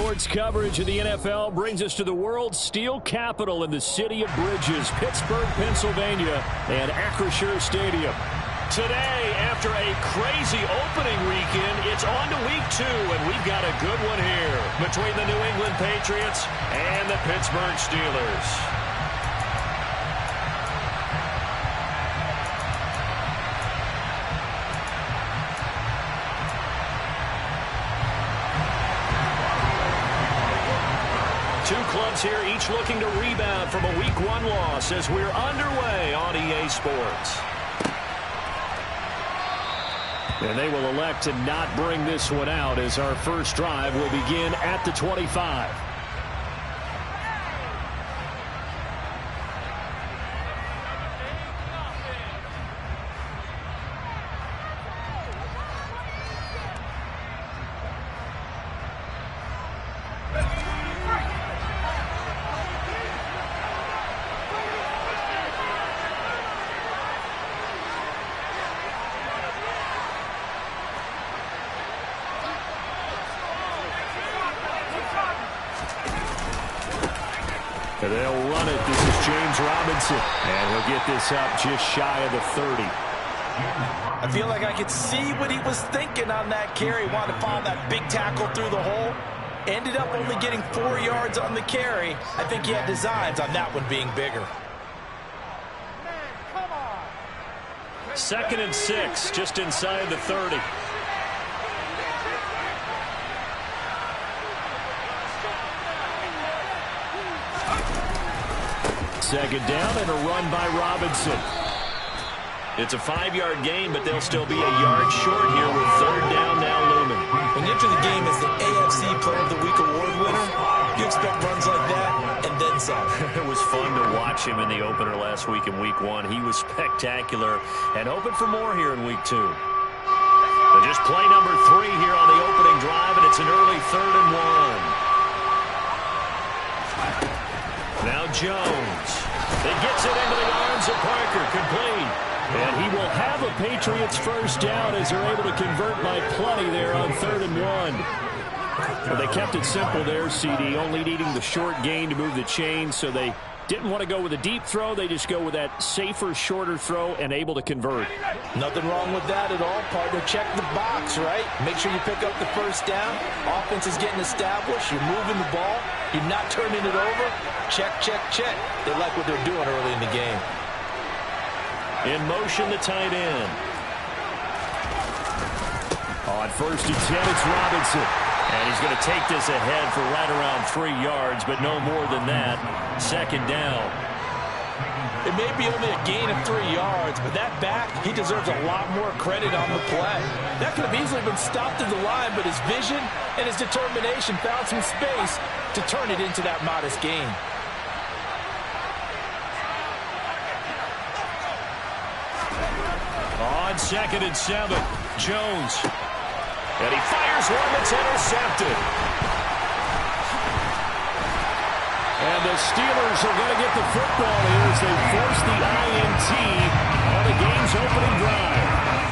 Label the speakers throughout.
Speaker 1: Sports coverage of the NFL brings us to the world's steel capital in the city of bridges, Pittsburgh, Pennsylvania, and Acrisure Stadium.
Speaker 2: Today, after a crazy opening weekend, it's on to week 2, and we've got a good one here between the New England Patriots and the Pittsburgh Steelers. Two clubs here, each looking to rebound from a Week 1 loss as we're underway on EA Sports.
Speaker 1: And they will elect to not bring this one out as our first drive will begin at the 25. And they'll run it. This is James Robinson. And he'll get this up just shy of the 30.
Speaker 3: I feel like I could see what he was thinking on that carry. Wanted to follow that big tackle through the hole. Ended up only getting 4 yards on the carry. I think he had designs on that one being bigger.
Speaker 2: 2nd and 6, just inside the 30.
Speaker 1: Second down and a run by Robinson.
Speaker 2: It's a 5-yard gain, but they'll still be a yard short here with 3rd down now looming.
Speaker 3: When you enter the game as the AFC Player of the Week award winner, you expect runs like that and then some.
Speaker 2: It was fun to watch him in the opener last week in Week 1. He was spectacular and hoping for more here in Week 2. But just play number 3 here on the opening drive, and it's an early 3rd and 1. Now Jones. He gets it into the arms of Parker. Complete.
Speaker 1: And he will have a Patriots first down as they're able to convert by plenty there on 3rd and 1. Well, they kept it simple there, CD, only needing the short gain to move the chain, so they didn't want to go with a deep throw. They just go with that safer, shorter throw and able to convert.
Speaker 3: Nothing wrong with that at all, partner. Check the box, right? Make sure you pick up the first down. Offense is getting established. You're moving the ball. You're not turning it over. Check, check, check. They like what they're doing early in the game.
Speaker 2: In motion, the tight end.
Speaker 1: On 1st and 10, it's Robinson.
Speaker 2: And he's going to take this ahead for right around 3 yards, but no more than that. 2nd down.
Speaker 3: It may be only a gain of 3 yards, but that back, he deserves a lot more credit on the play. That could have easily been stopped at the line, but his vision and his determination found some space to turn it into that modest gain.
Speaker 2: On 2nd and 7, Jones. And he fires one that's intercepted.
Speaker 1: And the Steelers are going to get the football here as they force the INT on the game's opening drive.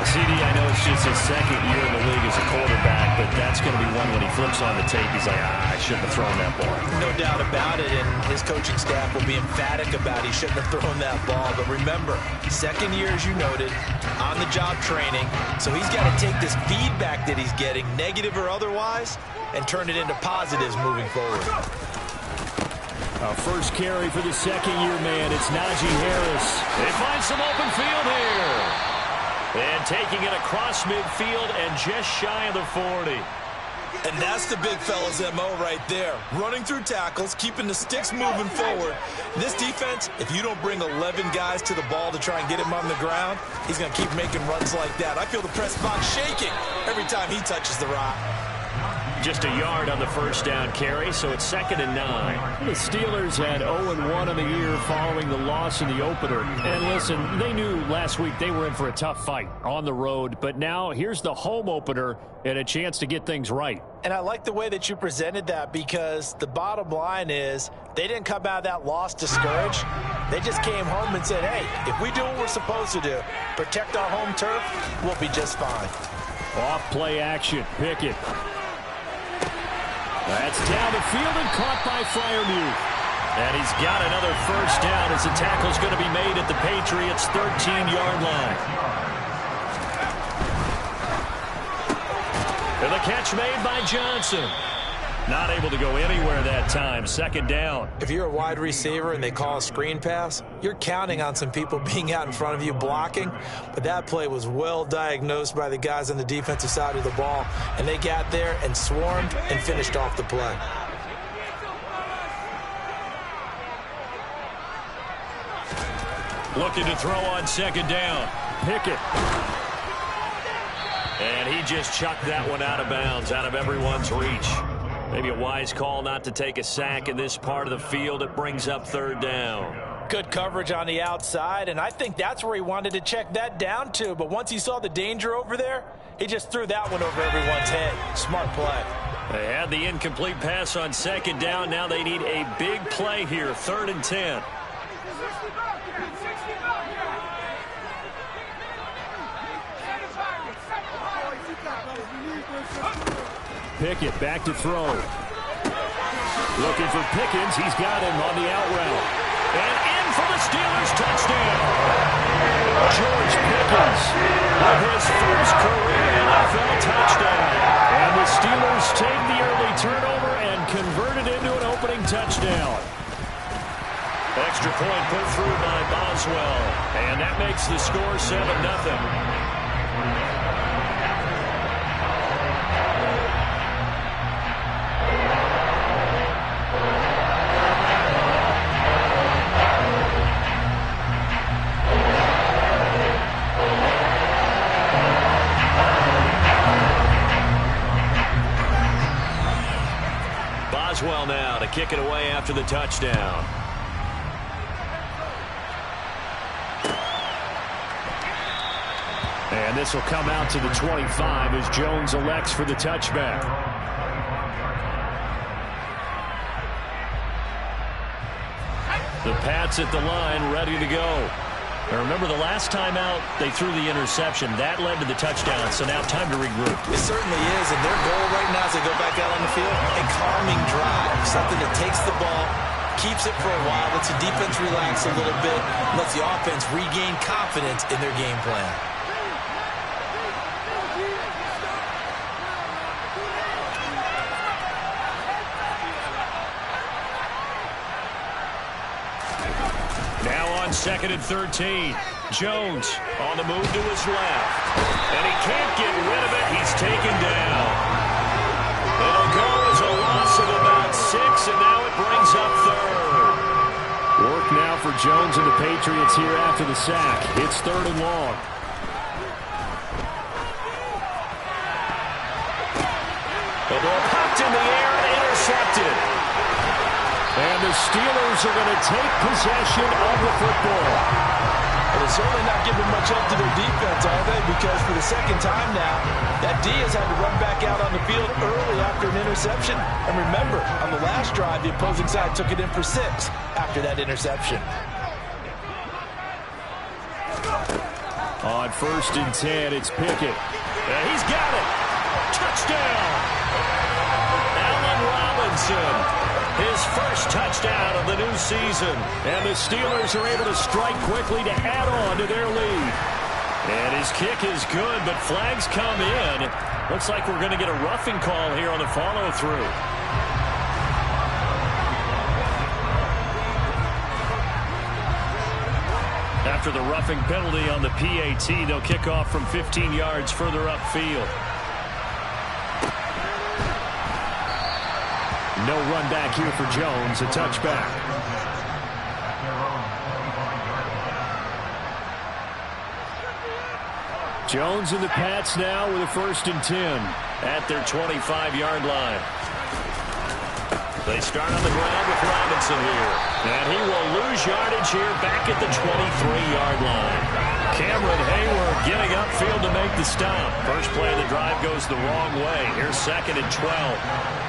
Speaker 2: CD, I know it's just his 2nd year in the league as a quarterback, but that's going to be one when he flips on the tape, he's like, I shouldn't have thrown that ball.
Speaker 3: No doubt about it, and his coaching staff will be emphatic about he shouldn't have thrown that ball. But remember, 2nd year, as you noted, on-the-job training, so he's got to take this feedback that he's getting, negative or otherwise, and turn it into positives moving forward.
Speaker 1: First carry for the 2nd-year man. It's Najee Harris.
Speaker 2: They find some open field here. And taking it across midfield and just shy of the 40.
Speaker 3: And that's the big fella's MO right there. Running through tackles, keeping the sticks moving forward. This defense, if you don't bring 11 guys to the ball to try and get him on the ground, he's going to keep making runs like that. I feel the press box shaking every time he touches the rock.
Speaker 2: Just a yard on the first down carry, so it's 2nd and 9.
Speaker 1: The Steelers had 0-1 in the year following the loss in the opener. And listen, they knew last week they were in for a tough fight on the road, but now here's the home opener and a chance to get things right.
Speaker 3: And I like the way that you presented that, because the bottom line is they didn't come out of that loss discouraged. They just came home and said, hey, if we do what we're supposed to do, protect our home turf, we'll be just fine.
Speaker 1: Off play action, Pickett. That's down the field and caught by Freiermuth.
Speaker 2: And he's got another first down as the tackle's going to be made at the Patriots' 13-yard line. And the catch made by Johnson. Not able to go anywhere that time. Second down.
Speaker 3: If you're a wide receiver and they call a screen pass, you're counting on some people being out in front of you blocking. But that play was well diagnosed by the guys on the defensive side of the ball. And they got there and swarmed and finished off the play.
Speaker 2: Looking to throw on second down.
Speaker 1: Pickett.
Speaker 2: And he just chucked that one out of bounds, out of everyone's reach. Maybe a wise call not to take a sack in this part of the field. It brings up third down.
Speaker 3: Good coverage on the outside, and I think that's where he wanted to check that down to. But once he saw the danger over there, he just threw that one over everyone's head. Smart play.
Speaker 2: They had the incomplete pass on second down. Now they need a big play here, 3rd and 10.
Speaker 1: Pickett back to throw. Looking for Pickens. He's got him on the out route.
Speaker 2: And in for the Steelers touchdown.
Speaker 1: George Pickens
Speaker 2: with his first career NFL touchdown.
Speaker 1: And the Steelers take the early turnover and convert it into an opening touchdown.
Speaker 2: Extra point put through by Boswell. And that makes the score 7-0. Boswell now to kick it away after the touchdown.
Speaker 1: And this will come out to the 25 as Jones elects for the touchback.
Speaker 2: The Pats at the line, ready to go. Now remember, the last time out, they threw the interception. That led to the touchdown, so now time to regroup.
Speaker 3: It certainly is, and their goal right now as they go back out on the field, a calming drive, something that takes the ball, keeps it for a while, lets the defense relax a little bit, lets the offense regain confidence in their game plan.
Speaker 2: Now on 2nd and 13. Jones on the move to his left. And he can't get rid of it. He's taken down. It'll go as a loss of about 6, and now it brings up 3rd.
Speaker 1: Work now for Jones and the Patriots here after the sack. It's 3rd and long.
Speaker 2: The ball popped in the air and intercepted.
Speaker 1: And the Steelers are going to take possession of the football.
Speaker 3: Well, they're certainly not giving much up to their defense, are they? Because for the second time now, that D has had to run back out on the field early after an interception. And remember, on the last drive, the opposing side took it in for 6 after that interception.
Speaker 1: On 1st and 10, it's Pickett.
Speaker 2: And he's got it. Touchdown. Allen Robinson. His first touchdown of the new season.
Speaker 1: And the Steelers are able to strike quickly to add on to their lead.
Speaker 2: And his kick is good, but flags come in. Looks like we're going to get a roughing call here on the follow-through. After the roughing penalty on the PAT, they'll kick off from 15 yards further upfield.
Speaker 1: No run back here for Jones, a touchback. Jones and the Pats now with a 1st and 10.
Speaker 2: At their 25-yard line. They start on the ground with Robinson here. And he will lose yardage here back at the 23-yard line. Cameron Hayward getting upfield to make the stop. First play of the drive goes the wrong way. Here's 2nd and 12.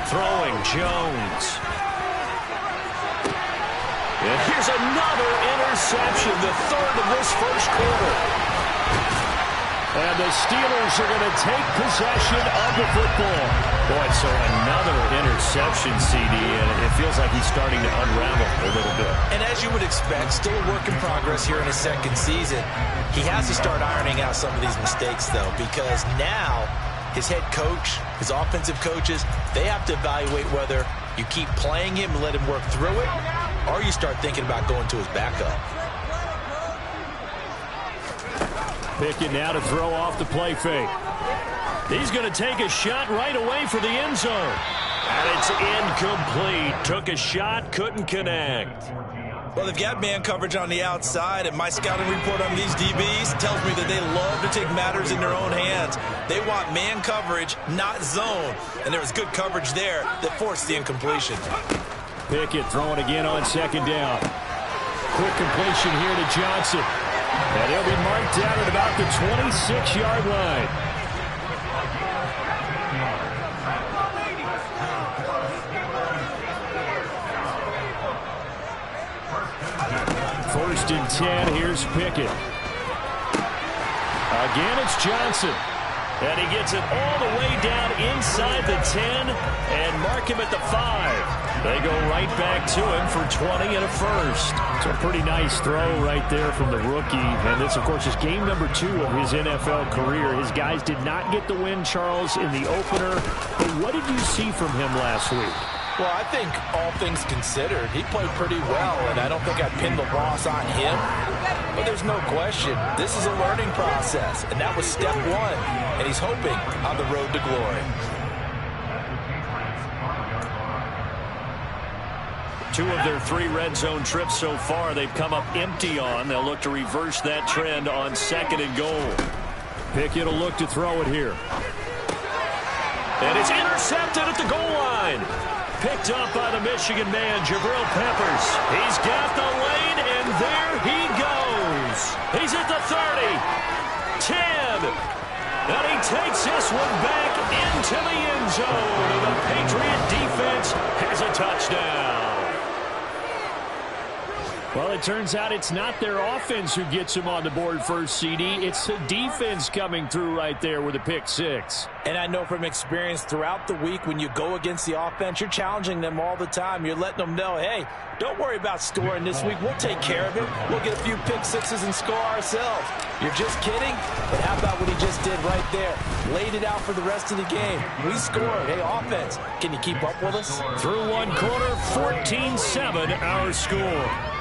Speaker 2: Throwing Jones. And here's another interception, the 3rd of this first quarter.
Speaker 1: And the Steelers are going to take possession of the football.
Speaker 2: Boy, so another interception, CD, and it feels like he's starting to unravel a little bit.
Speaker 3: And as you would expect, still a work in progress here in his second season. He has to start ironing out some of these mistakes, though, because now his head coach, his offensive coaches, they have to evaluate whether you keep playing him and let him work through it, or you start thinking about going to his backup.
Speaker 1: Pickett now to throw off the play fake.
Speaker 2: He's going to take a shot right away for the end zone. And it's incomplete. Took a shot, couldn't connect.
Speaker 3: Well, they've got man coverage on the outside, and my scouting report on these DBs tells me that they love to take matters in their own hands. They want man coverage, not zone. And there was good coverage there that forced the incompletion.
Speaker 1: Pickett throwing again on second down. Quick completion here to Johnson. And he'll be marked down at about the 26-yard line. First and 10, here's Pickett. Again, it's Johnson.
Speaker 2: And he gets it all the way down inside the 10 and mark him at the 5. They go right back to him for 20 and a first.
Speaker 1: It's a pretty nice throw right there from the rookie. And this, of course, is game number 2 of his NFL career. His guys did not get the win, Charles, in the opener. But what did you see from him last week?
Speaker 3: Well, I think all things considered, he played pretty well, and I don't think I'd pin the loss on him. But there's no question, this is a learning process, and that was step 1, and he's hoping on the road to glory.
Speaker 2: 2 of their 3 red zone trips so far, they've come up empty on. They'll look to reverse that trend on second and goal.
Speaker 1: Pickett will look to throw it here.
Speaker 2: And it's intercepted at the goal line. Picked up by the Michigan man, Jabril Peppers. He's got the lane, and there he goes. He's at the 30, 10, and he takes this one back into the end zone. And the Patriot defense has a touchdown.
Speaker 1: Well, it turns out it's not their offense who gets them on the board first, CD. It's the defense coming through right there with a pick 6.
Speaker 3: And I know from experience throughout the week, when you go against the offense, you're challenging them all the time. You're letting them know, hey, don't worry about scoring this week. We'll take care of it. We'll get a few pick 6s and score ourselves. You're just kidding? But how about what he just did right there? Laid it out for the rest of the game. We scored. Hey, offense, can you keep up with us?
Speaker 1: Through one quarter, 14-7 our score.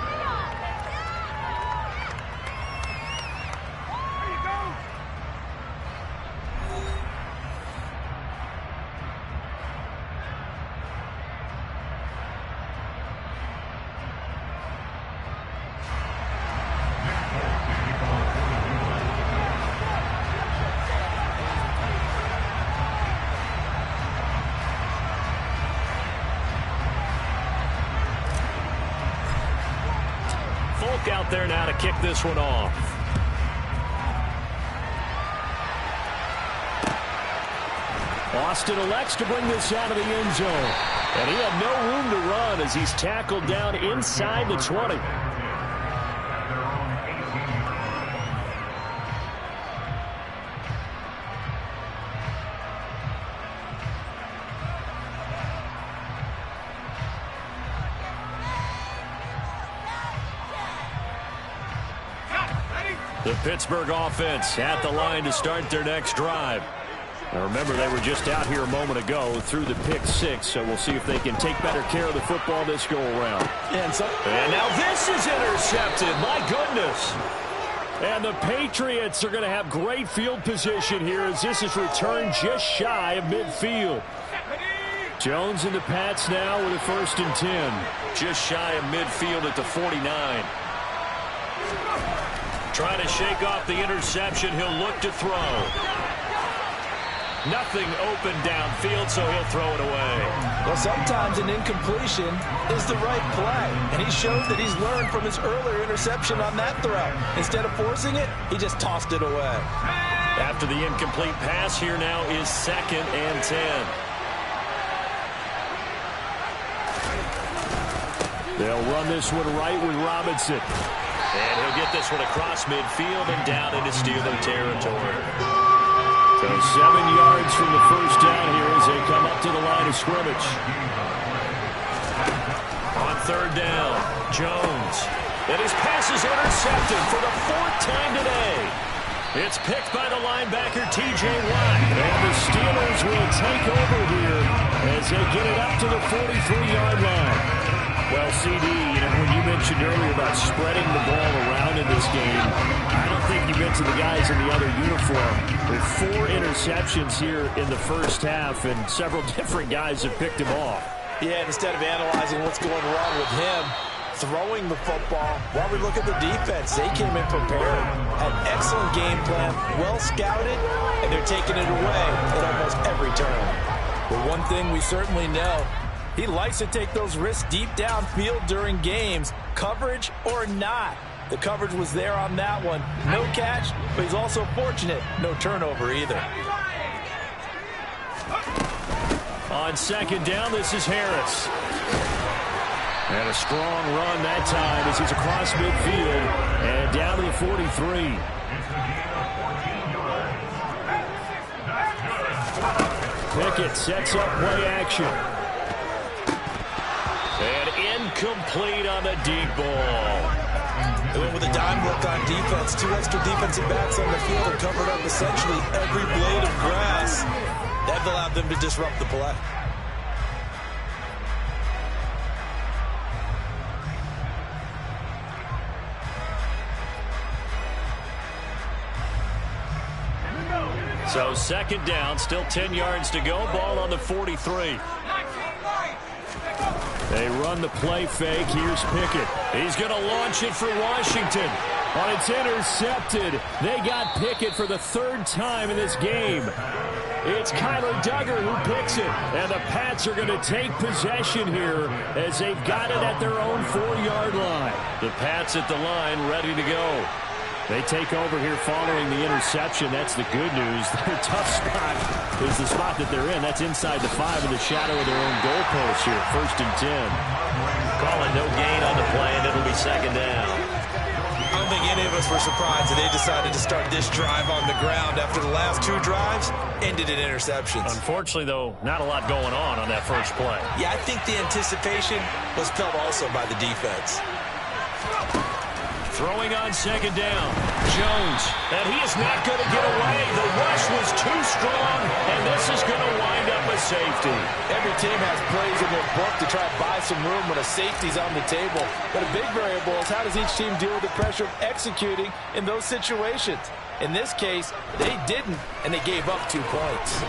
Speaker 2: Out there now to kick this one off.
Speaker 1: Austin elects to bring this out of the end zone. And he had no room to run as he's tackled down inside the 20.
Speaker 2: The Pittsburgh offense at the line to start their next drive.
Speaker 1: Now remember, they were just out here a moment ago through the pick 6, so we'll see if they can take better care of the football this go-around.
Speaker 2: And now this is intercepted. My goodness.
Speaker 1: And the Patriots are going to have great field position here as this is returned just shy of midfield. Jones and the Pats now with a 1st and 10.
Speaker 2: Just shy of midfield at the 49. Trying to shake off the interception. He'll look to throw. Nothing open downfield, so he'll throw it away.
Speaker 3: Well, sometimes an incompletion is the right play, and he showed that he's learned from his earlier interception on that throw. Instead of forcing it, he just tossed it away.
Speaker 2: After the incomplete pass, here now is 2nd and 10.
Speaker 1: They'll run this one right with Robinson.
Speaker 2: And he'll get this one across midfield and down into Steeler territory.
Speaker 1: So 7 yards from the first down here as they come up to the line of scrimmage.
Speaker 2: On third down, Jones. And his pass is intercepted for the 4th time today. It's picked by the linebacker, T.J. Watt.
Speaker 1: And the Steelers will take over here as they get it up to the 43-yard line. Well, CD, when you mentioned earlier about spreading the ball around in this game, I don't think you mentioned the guys in the other uniform. With 4 interceptions here in the first half, and several different guys have picked him off.
Speaker 3: Yeah, instead of analyzing what's going wrong with him, throwing the football, while we look at the defense, they came in prepared, had an excellent game plan, well scouted, and they're taking it away at almost every turn. But one thing we certainly know, he likes to take those risks deep downfield during games, coverage or not. The coverage was there on that one. No catch, but he's also fortunate. No turnover either.
Speaker 1: On second down, this is Harris. And a strong run that time as he's across midfield and down to the 43. Pickett sets up play action.
Speaker 2: And incomplete on the deep ball.
Speaker 3: They went with a dime look on defense. 2 extra defensive backs on the field and covered up essentially every blade of grass. That allowed them to disrupt the play.
Speaker 2: So second down, still 10 yards to go. Ball on the 43.
Speaker 1: They run the play fake. Here's Pickett.
Speaker 2: He's going to launch it for Washington.
Speaker 1: Oh, it's intercepted. They got Pickett for the 3rd time in this game. It's Kyler Duggar who picks it. And the Pats are going to take possession here as they've got it at their own 4-yard line.
Speaker 2: The Pats at the line, ready to go.
Speaker 1: They take over here following the interception. That's the good news. Their tough spot is the spot that they're in. That's inside the 5 in the shadow of their own goalpost here. 1st and 10.
Speaker 2: Calling no gain on the play, and it'll be second down.
Speaker 3: I don't think any of us were surprised that they decided to start this drive on the ground after the last 2 drives ended in interceptions.
Speaker 2: Unfortunately, though, not a lot going on that first play.
Speaker 3: Yeah, I think the anticipation was felt also by the defense.
Speaker 2: Throwing on second down, Jones, and he is not going to get away. The rush was too strong, and this is going to wind up a safety.
Speaker 3: Every team has plays in their book to try to buy some room when a safety's on the table. But a big variable is how does each team deal with the pressure of executing in those situations. In this case, they didn't, and they gave up 2 points.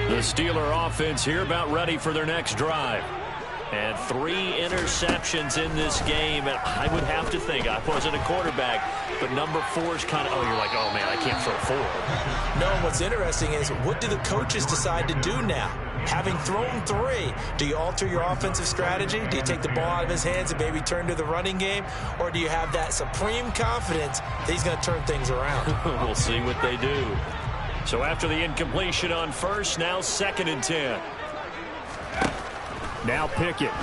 Speaker 2: The Steeler offense here about ready for their next drive. And 3 interceptions in this game. And I would have to think, I wasn't a quarterback, but number 4 is kind of, you're like, oh, man, I can't throw 4.
Speaker 3: No, what's interesting is what do the coaches decide to do now? Having thrown 3, do you alter your offensive strategy? Do you take the ball out of his hands and maybe turn to the running game? Or do you have that supreme confidence that he's going to turn things around?
Speaker 2: We'll see what they do. So after the incompletion on first, now 2nd and 10.
Speaker 1: Now Pickett.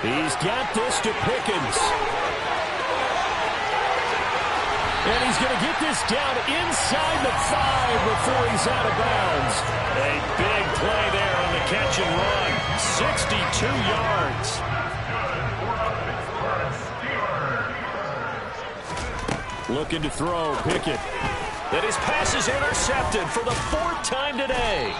Speaker 1: He's got this to Pickens. And he's going to get this down inside the 5 before he's out of bounds.
Speaker 2: A big play there on the catch and run. 62 yards.
Speaker 1: Looking to throw, Pickett.
Speaker 2: And his pass is intercepted for the 4th time today.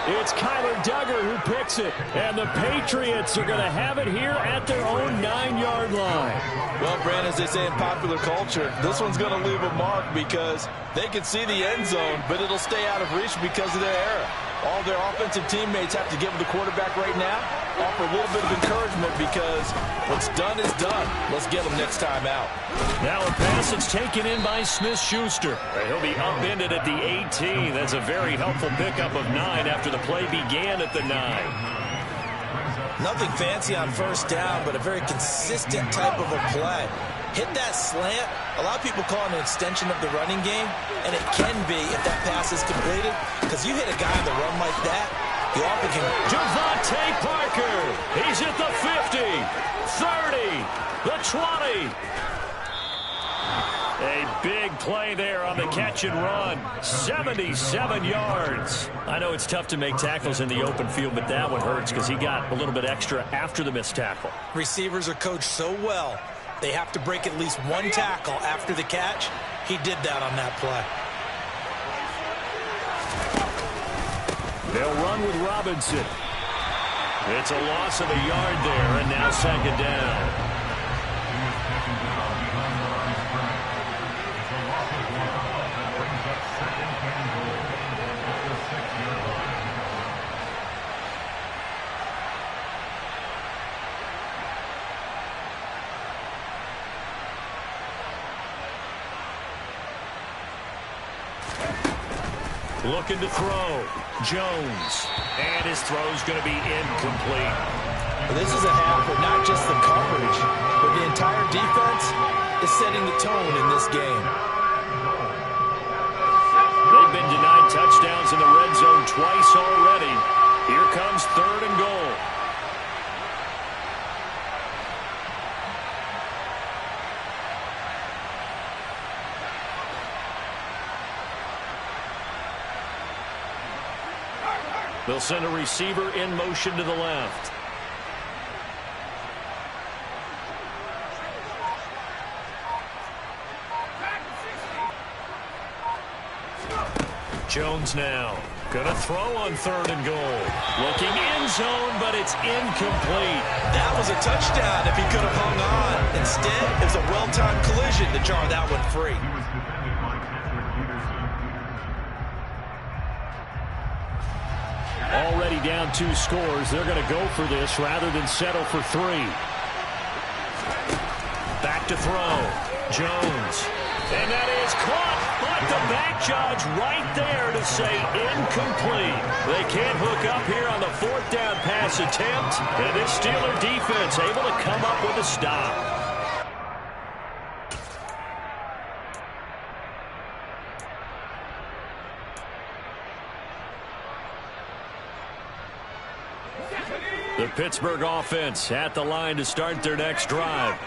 Speaker 1: It's Kyler Duggar who picks it. And the Patriots are going to have it here at their own 9-yard line.
Speaker 3: Well, Brandon, as they say in popular culture, this one's going to leave a mark because they can see the end zone, but it'll stay out of reach because of their error. All their offensive teammates have to give the quarterback right now, offer a little bit of encouragement because what's done is done. Let's get them next time out.
Speaker 2: Now a pass that's taken in by Smith-Schuster. He'll be upended at the 18. That's a very helpful pickup of 9 after the play began at the 9.
Speaker 3: Nothing fancy on first down, but a very consistent type of a play. Hit that slant. A lot of people call it an extension of the running game, and it can be if that pass is completed, because you hit a guy on the run like that, you often can...
Speaker 1: Devontae Parker, he's at the 50, 30, the 20. A big play there on the catch and run. 77 yards. I know it's tough to make tackles in the open field, but that one hurts because he got a little bit extra after the missed tackle.
Speaker 3: Receivers are coached so well, they have to break at least one tackle after the catch. He did that on that play.
Speaker 1: They'll run with Robinson. It's a loss of a yard there, and now second down. Looking to throw. Jones. And his throw's going to be incomplete.
Speaker 3: Well, this is a half where not just the coverage, but the entire defense is setting the tone in this game.
Speaker 1: They've been denied touchdowns in the red zone twice already. Here comes 3rd and goal. They'll send a receiver in motion to the left. Jones now. Gonna throw on 3rd and goal. Looking end zone, but it's incomplete.
Speaker 3: That was a touchdown if he could have hung on. Instead, it was a well-timed collision to jar that one free.
Speaker 1: Already down 2 scores. They're going to go for this rather than settle for 3. Back to throw. Jones. And that is caught. But the back judge right there to say incomplete. They can't hook up here on the 4th down pass attempt. And this Steeler defense able to come up with a stop. The Pittsburgh offense at the line to start their next drive.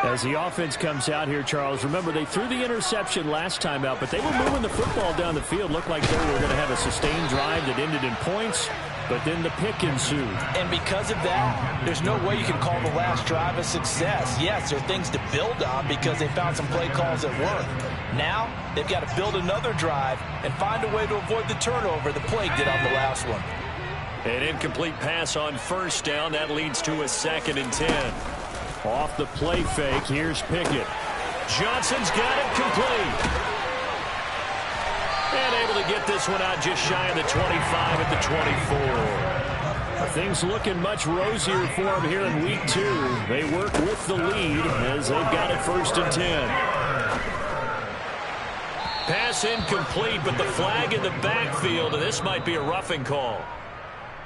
Speaker 1: As the offense comes out here, Charles, remember they threw the interception last time out, but they were moving the football down the field. Looked like they were going to have a sustained drive that ended in points, but then the pick ensued.
Speaker 3: And because of that, there's no way you can call the last drive a success. Yes, there are things to build on because they found some play calls that work. Now, they've got to build another drive and find a way to avoid the turnover the Plague did on the last one.
Speaker 1: An incomplete pass on 1st down. That leads to a 2nd and 10. Off the play fake, here's Pickett. Johnson's got it complete. And able to get this one out just shy of the 25 at the 24. Things looking much rosier for them here in week 2. They work with the lead as they've got it 1st and 10. Pass incomplete, but the flag in the backfield, and this might be a roughing call.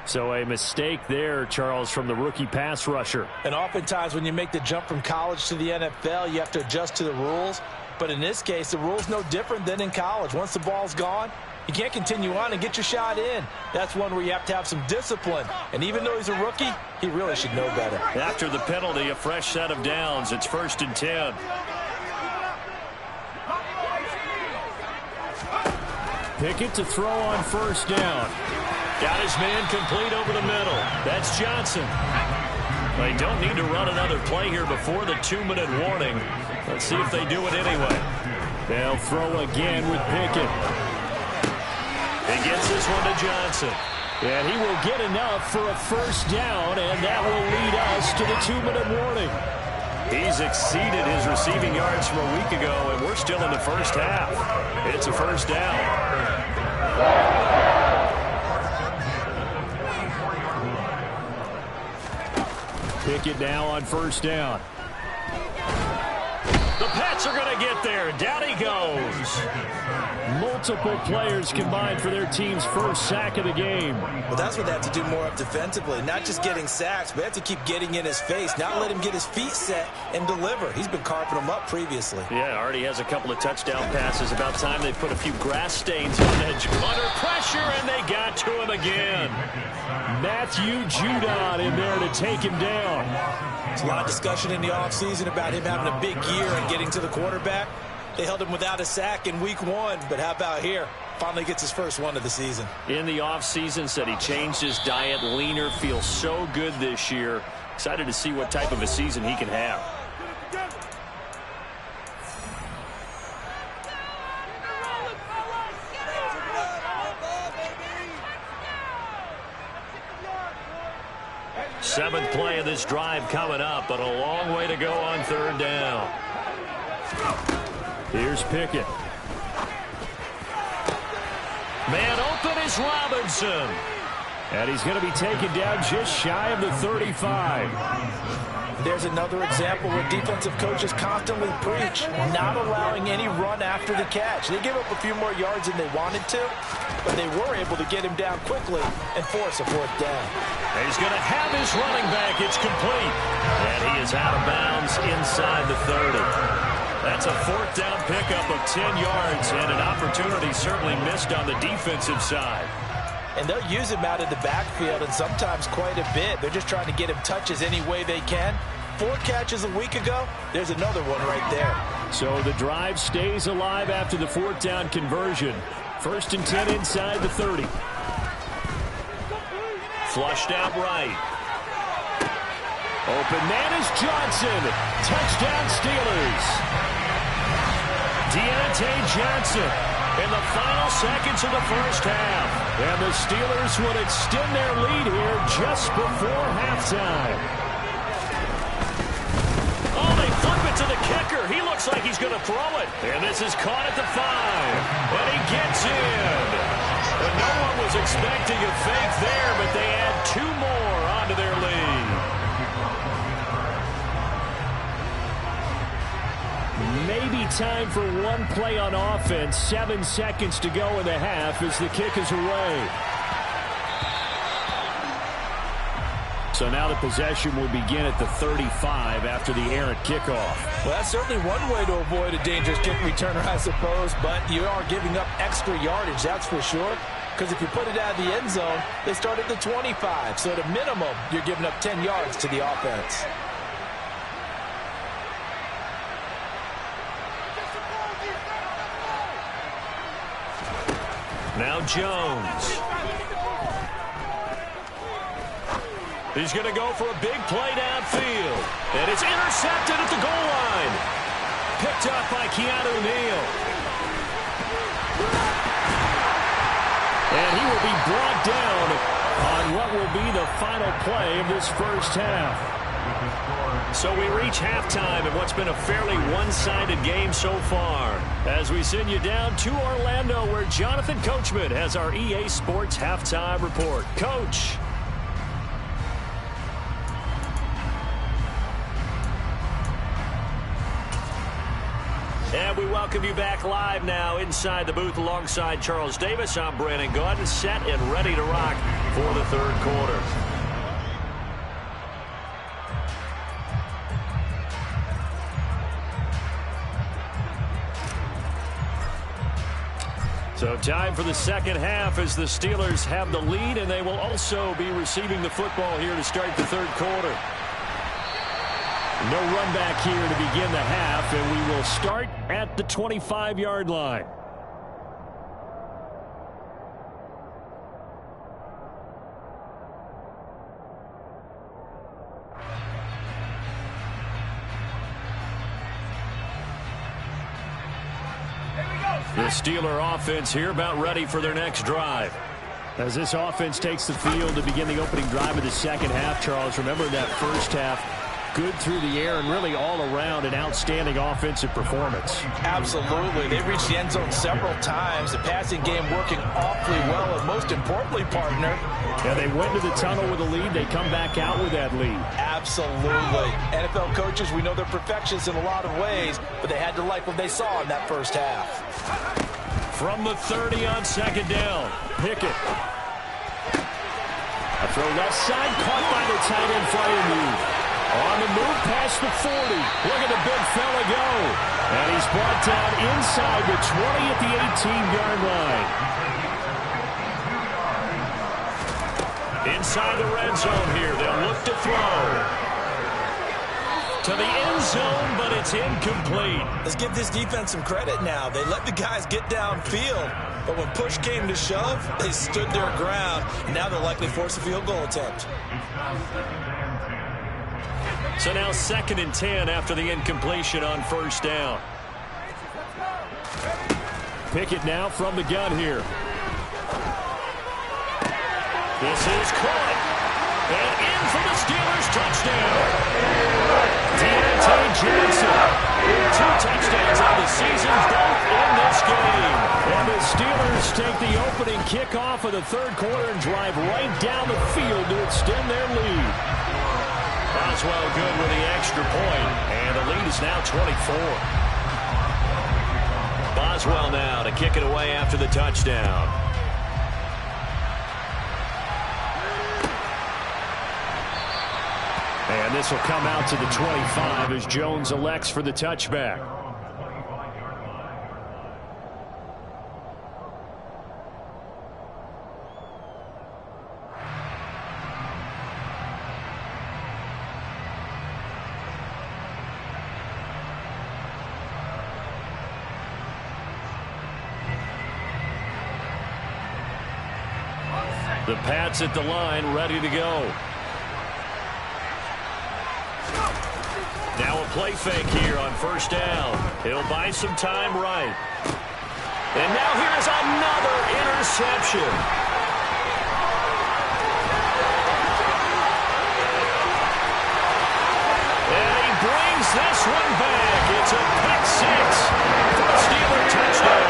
Speaker 1: So a mistake there, Charles, from the rookie pass rusher.
Speaker 3: And oftentimes when you make the jump from college to the NFL, you have to adjust to the rules. But in this case, the rule's no different than in college. Once the ball's gone, you can't continue on and get your shot in. That's one where you have to have some discipline. And even though he's a rookie, he really should know better.
Speaker 1: After the penalty, a fresh set of downs. It's 1st and 10. Pickett to throw on 1st down. Got his man complete over the middle. That's Johnson. They don't need to run another play here before the 2-minute warning. Let's see if they do it anyway. They'll throw again with Pickett. He gets this one to Johnson. And he will get enough for a 1st down, and that will lead us to the 2-minute warning. He's exceeded his receiving yards from a week ago, and we're still in the 1st half. It's a 1st down. Pickett now on 1st down.
Speaker 2: The Pats are going to get there. Down he goes.
Speaker 1: Multiple players combined for their team's first sack of the game.
Speaker 3: Well, that's what they have to do more of defensively. Not just getting sacks, but they have to keep getting in his face, not let him get his feet set and deliver. He's been carving them up previously.
Speaker 2: Yeah, already has a couple of touchdown passes. About time they put a few grass stains on edge. Under pressure, and they got to him again.
Speaker 1: Matthew Judon in there to take him down.
Speaker 3: There's a lot of discussion in the offseason about him having a big year and getting to the quarterback. They held him without a sack in week 1, but how about here? Finally gets his first one of the season.
Speaker 2: In the offseason, said he changed his diet, leaner, feels so good this year. Excited to see what type of a season he can have. Seventh play of this drive coming up, but a long way to go on third down.
Speaker 1: Here's Pickett.
Speaker 2: Man open is Robinson.
Speaker 1: And he's going to be taken down just shy of the 35.
Speaker 3: There's another example where defensive coaches constantly preach, not allowing any run after the catch. They gave up a few more yards than they wanted to, but they were able to get him down quickly and force a fourth down.
Speaker 2: He's going to have his running back. It's complete. And he is out of bounds inside the 30. That's a fourth down pickup of 10 yards and an opportunity certainly missed on the defensive side.
Speaker 3: And they'll use him out of the backfield and sometimes quite a bit. They're just trying to get him touches any way they can. 4 catches a week ago. There's another one right there.
Speaker 1: So the drive stays alive after the fourth down conversion. First and 10 inside the 30.
Speaker 2: Flushed out right.
Speaker 1: Open man is Johnson. Touchdown Steelers. Deontay Johnson in the final seconds of the first half. And the Steelers would extend their lead here just before halftime.
Speaker 2: Oh, they flip it to the kicker. He looks like he's going to throw it. And this is caught at the 5. And he gets in. And no one was expecting a fake there, but they add 2 more onto their lead.
Speaker 1: Maybe time for one play on offense. 7 seconds to go in the half as the kick is away. So now the possession will begin at the 35 after the errant kickoff.
Speaker 3: Well, that's certainly one way to avoid a dangerous kick returner, I suppose, but you are giving up extra yardage, that's for sure. Because if you put it out of the end zone, they start at the 25. So at a minimum, you're giving up 10 yards to the offense.
Speaker 2: Now Jones. He's going to go for a big play downfield. And it's intercepted at the goal line. Picked up by Keanu Neal.
Speaker 1: And he will be brought down on what will be the final play of this first half.
Speaker 2: So we reach halftime in what's been a fairly one-sided game so far. As we send you down to Orlando, where Jonathan Coachman has our EA Sports halftime report. Coach. And we welcome you back live now inside the booth alongside Charles Davis. I'm Brandon Gaudin, set and ready to rock for the third quarter. So time for the second half as the Steelers have the lead, and they will also be receiving the football here to start the third quarter. No run back here to begin the half, and we will start at the 25-yard line. The Steeler offense here about ready for their next drive. As this offense takes the field to begin the opening drive of the second half, Charles, remember that first half,
Speaker 1: good through the air and really all around an outstanding offensive performance.
Speaker 3: Absolutely. They reached the end zone several times. The passing game working awfully well, and most importantly, partner.
Speaker 1: Yeah, they went to the tunnel with a lead. They come back out with that lead.
Speaker 3: Absolutely. NFL coaches, we know they're perfectionists in a lot of ways, but they had to like what they saw in that first half.
Speaker 1: From the 30 on second down, Pickett. A throw left side, caught by the tight end Freiermuth. On the move past the 40. Look at the big fella go. And he's brought down inside the 20 at the 18-yard line.
Speaker 2: Inside the red zone here. They'll look to throw. To the end zone, but it's incomplete.
Speaker 3: Let's give this defense some credit now. They let the guys get downfield, but when push came to shove, they stood their ground, and now they'll likely force a field goal attempt.
Speaker 2: So now 2nd and 10 after the incompletion on first down.
Speaker 1: Pickett now from the gun here.
Speaker 2: This is caught. And in for the Steelers touchdown. Deontay Johnson with 2 touchdowns on the season, both in this game.
Speaker 1: And the Steelers take the opening kickoff of the third quarter and drive right down the field to extend their lead.
Speaker 2: Boswell good with the extra point, and the lead is now 24. Boswell now to kick it away after the touchdown.
Speaker 1: And this will come out to the 25 as Jones elects for the touchback.
Speaker 2: The Pats at the line, ready to go. Now a play fake here on first down. He'll buy some time right. And now here's another interception. And he brings this one back. It's a pick 6 for a Steeler touchdown.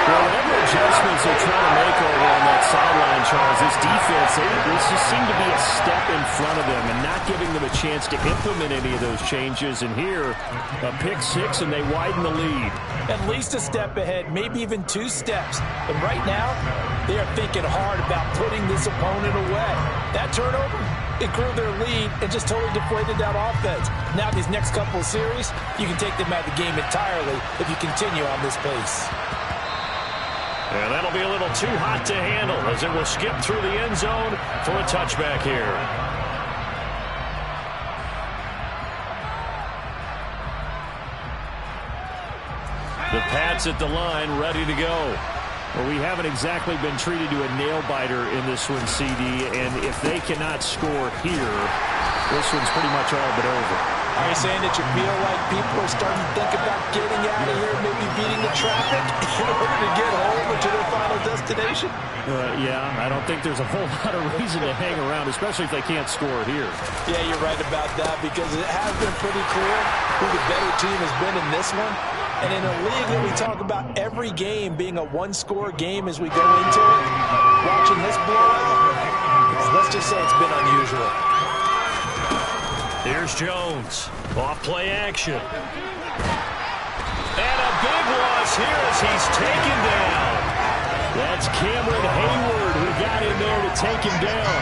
Speaker 1: Well, whatever adjustments they're trying to make over on that sideline, Charles, this defense, they just seem to be a step in front of them and not giving them a chance to implement any of those changes. And here, a pick 6, and they widen the lead.
Speaker 3: At least a step ahead, maybe even 2 steps. But right now, they are thinking hard about putting this opponent away. That turnover, it grew their lead and just totally deflated that offense. Now these next couple of series, you can take them out of the game entirely if you continue on this pace.
Speaker 2: And that'll be a little too hot to handle as it will skip through the end zone for a touchback here. The Pats at the line, ready to go.
Speaker 1: Well, we haven't exactly been treated to a nail-biter in this one, CD, and if they cannot score here, this one's pretty much all but over.
Speaker 3: Are you saying that you feel like people are starting to think about getting out of here, maybe beating the traffic in order to get home or to their final destination?
Speaker 1: Yeah, I don't think there's a whole lot of reason to hang around, especially if they can't score here.
Speaker 3: Yeah, you're right about that because it has been pretty clear who the better team has been in this one. And in a league that we talk about every game being a one-score game as we go into it, watching this blowout, let's just say it's been unusual.
Speaker 2: Here's Jones. Off play action. And a big loss here as he's taken down.
Speaker 1: That's Cameron Hayward who got in there to take him down.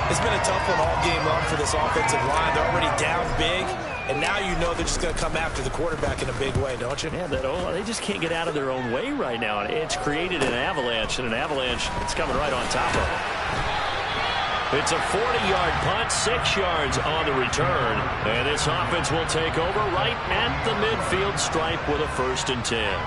Speaker 3: It's been a tough one all game long for this offensive line. They're already down big, and now you know they're just going to come after the quarterback in a big way, don't you?
Speaker 2: Yeah, they just can't get out of their own way right now. And it's created an avalanche, and an avalanche that's coming right on top of it. It's a 40-yard punt, 6 yards on the return. And this offense will take over right at the midfield stripe with a 1st and 10.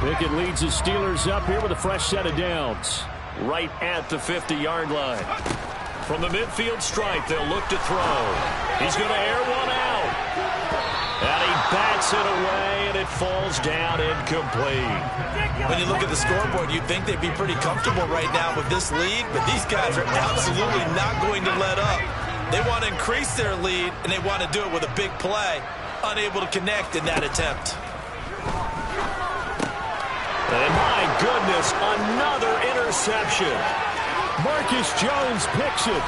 Speaker 1: Pickett leads the Steelers up here with a fresh set of downs.
Speaker 2: Right at the 50-yard line. From the midfield stripe, they'll look to throw. He's going to air one out. And he bats it away, and it falls down incomplete.
Speaker 3: When you look at the scoreboard, you'd think they'd be pretty comfortable right now with this lead, but these guys are absolutely not going to let up. They want to increase their lead, and they want to do it with a big play. Unable to connect in that attempt.
Speaker 1: And my goodness, another interception. Marcus Jones picks it.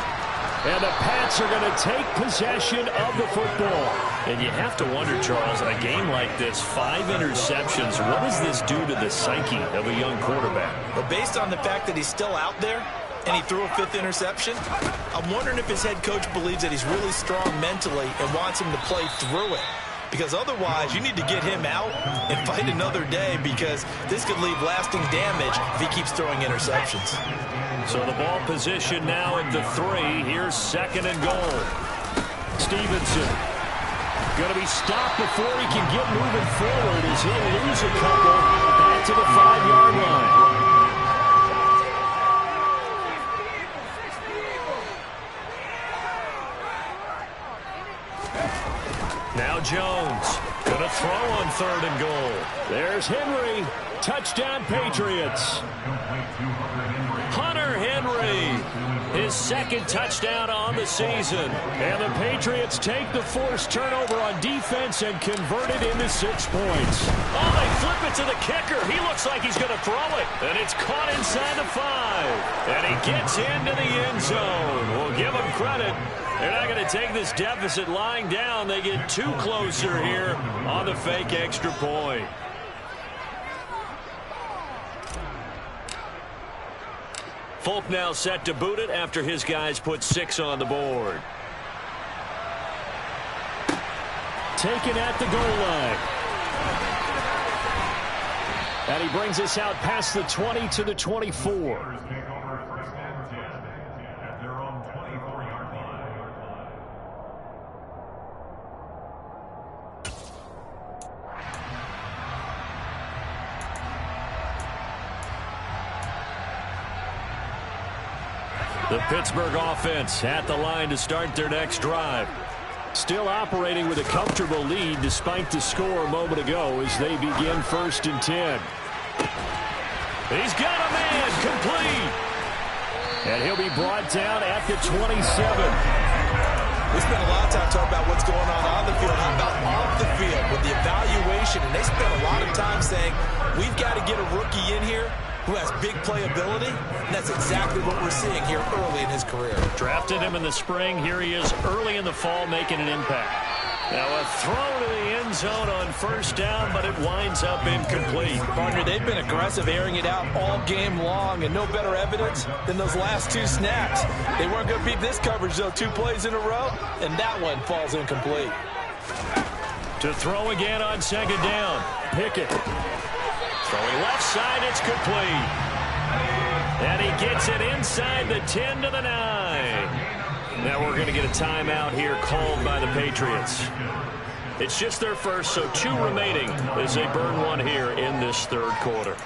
Speaker 1: And the Pats are going to take possession of the football.
Speaker 2: And you have to wonder, Charles, in a game like this, 5 interceptions, what does this do to the psyche of a young quarterback?
Speaker 3: But based on the fact that he's still out there and he threw a 5th interception, I'm wondering if his head coach believes that he's really strong mentally and wants him to play through it. Because otherwise, you need to get him out and fight another day, because this could leave lasting damage if he keeps throwing interceptions.
Speaker 2: So the ball position now at the 3. Here's 2nd and goal.
Speaker 1: Stevenson going to be stopped before he can get moving forward as he'll lose a couple back to the 5-yard line.
Speaker 2: Now Jones going to throw on 3rd and goal.
Speaker 1: There's Henry. Touchdown, Patriots.
Speaker 2: Hunter Henry, his 2nd touchdown on the season.
Speaker 1: And the Patriots take the forced turnover on defense and convert it into 6 points.
Speaker 2: Oh, they flip it to the kicker. He looks like he's going to throw it. And it's caught inside the 5. And he gets into the end zone. We'll give him credit. They're not going to take this deficit lying down. They get 2 closer here on the fake extra point. Folk now set to boot it after his guys put 6 on the board.
Speaker 1: Taken at the goal line. And he brings us out past the 20 to the 24.
Speaker 2: The Pittsburgh offense at the line to start their next drive.
Speaker 1: Still operating with a comfortable lead despite the score a moment ago as they begin 1st and 10.
Speaker 2: He's got a man complete.
Speaker 1: And he'll be brought down at the 27.
Speaker 3: We spent a lot of time talking about what's going on the field. How about off the field with the evaluation? And they spent a lot of time saying, we've got to get a rookie in here who has big playability, and that's exactly what we're seeing here early in his career.
Speaker 2: Drafted him in the spring. Here he is early in the fall making an impact. Now a throw to the end zone on 1st down, but it winds up incomplete.
Speaker 3: Partner, they've been aggressive, airing it out all game long, and no better evidence than those last 2 snaps. They weren't going to beat this coverage, though, 2 plays in a row, and that one falls incomplete.
Speaker 2: To throw again on 2nd down.
Speaker 1: Pickett.
Speaker 2: Throwing left side, it's complete. And he gets it inside the 10 to the 9. Now we're going to get a timeout here called by the Patriots. It's just their first, so 2 remaining as they burn 1 here in this 3rd quarter.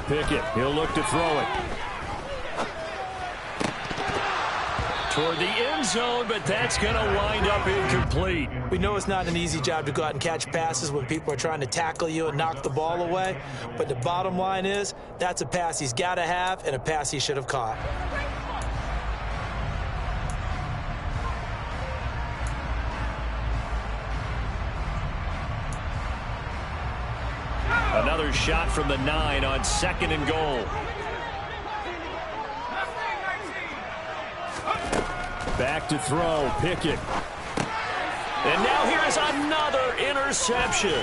Speaker 1: Pickett, he'll look to throw it.
Speaker 2: Toward the end zone, but that's going to wind up incomplete.
Speaker 3: We know it's not an easy job to go out and catch passes when people are trying to tackle you and knock the ball away. But the bottom line is, that's a pass he's got to have and a pass he should have caught.
Speaker 2: Another shot from the 9 on 2nd and goal.
Speaker 1: Back to throw, Pickett.
Speaker 2: And now here's another interception.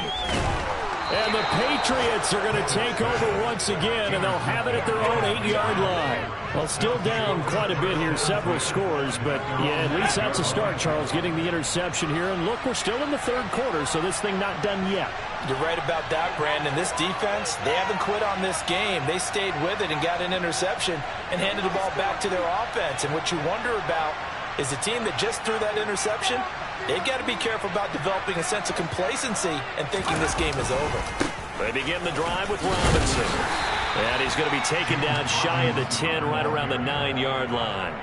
Speaker 1: And the Patriots are going to take over once again, and they'll have it at their own 8-yard line. Well, still down quite a bit here, several scores, but yeah, at least that's a start, Charles, getting the interception here. And look, we're still in the 3rd quarter, so this thing not done yet.
Speaker 3: You're right about that, Brandon. This defense, they haven't quit on this game. They stayed with it and got an interception and handed the ball back to their offense. And what you wonder about is the team that just threw that interception, They've got to be careful about developing a sense of complacency and thinking this game is over.
Speaker 2: They begin the drive with Robinson. And he's going to be taken down shy of the 10, right around the 9-yard line.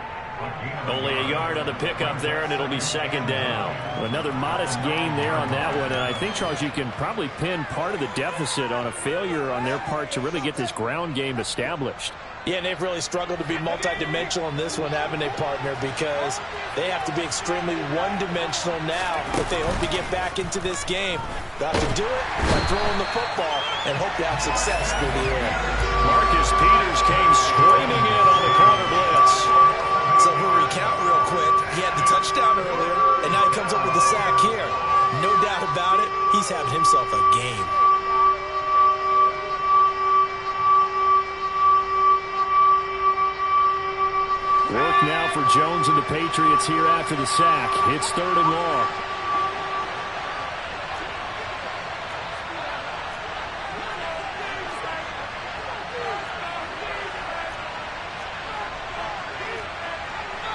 Speaker 2: Only a yard on the pickup there, and it'll be second down.
Speaker 1: Another modest gain there on that one, and I think, Charles, you can probably pin part of the deficit on a failure on their part to really get this ground game established.
Speaker 3: Yeah, and they've really struggled to be multidimensional in this one, haven't they, partner? Because they have to be extremely one-dimensional now if they hope to get back into this game. They have to do it by throwing the football and hope to have success through the air.
Speaker 2: Marcus Peters came screaming in on the corner blitz.
Speaker 3: So we'll recount real quick. He had the touchdown earlier, and now he comes up with the sack here. No doubt about it, he's having himself a game.
Speaker 1: Work now for Jones and the Patriots here after the sack. It's 3rd and long.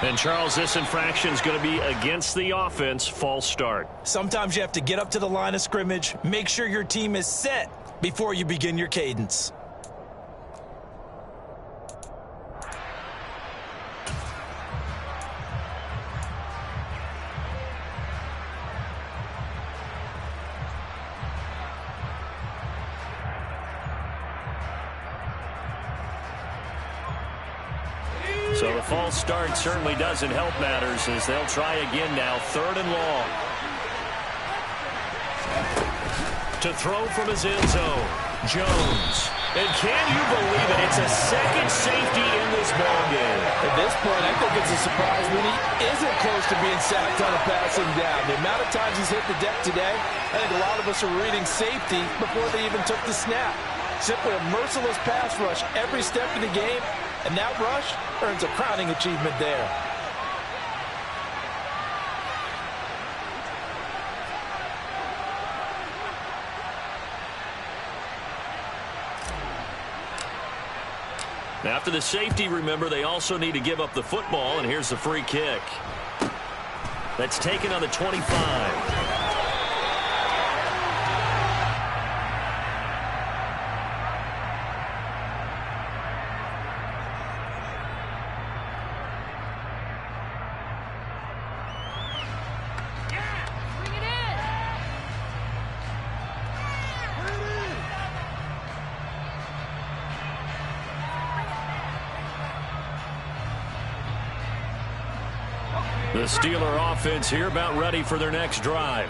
Speaker 2: And, Charles, this infraction is going to be against the offense. False start.
Speaker 3: Sometimes you have to get up to the line of scrimmage, make sure your team is set before you begin your cadence.
Speaker 2: So the false start certainly doesn't help matters as they'll try again now. 3rd and long. To throw from his end zone, Jones. And can you believe it? It's a second safety in this ballgame.
Speaker 3: At this point, I think it's a surprise when he isn't close to being sacked on a passing down. The amount of times he's hit the deck today, I think a lot of us are reading safety before they even took the snap. Simply a merciless pass rush every step of the game, and that rush earns a crowning achievement there.
Speaker 2: After the safety, remember, they also need to give up the football, and here's the free kick. That's taken on the 25. The Steeler offense here about ready for their next drive.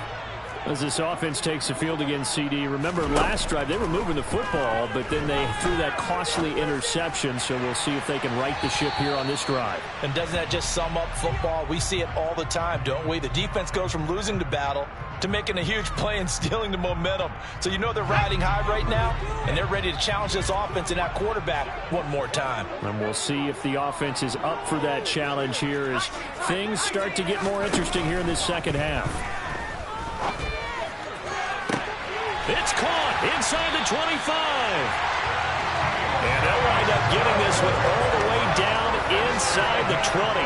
Speaker 1: As this offense takes the field against CD, remember last drive they were moving the football, but then they threw that costly interception, so we'll see if they can right the ship here on this drive.
Speaker 3: And doesn't that just sum up football? We see it all the time, don't we? The defense goes from losing the battle to making a huge play and stealing the momentum. So you know they're riding high right now, and they're ready to challenge this offense and that quarterback one more time.
Speaker 1: And we'll see if the offense is up for that challenge here as things start to get more interesting here in this second half.
Speaker 2: It's caught inside the 25. And they'll wind up getting this one all the way down inside the 20.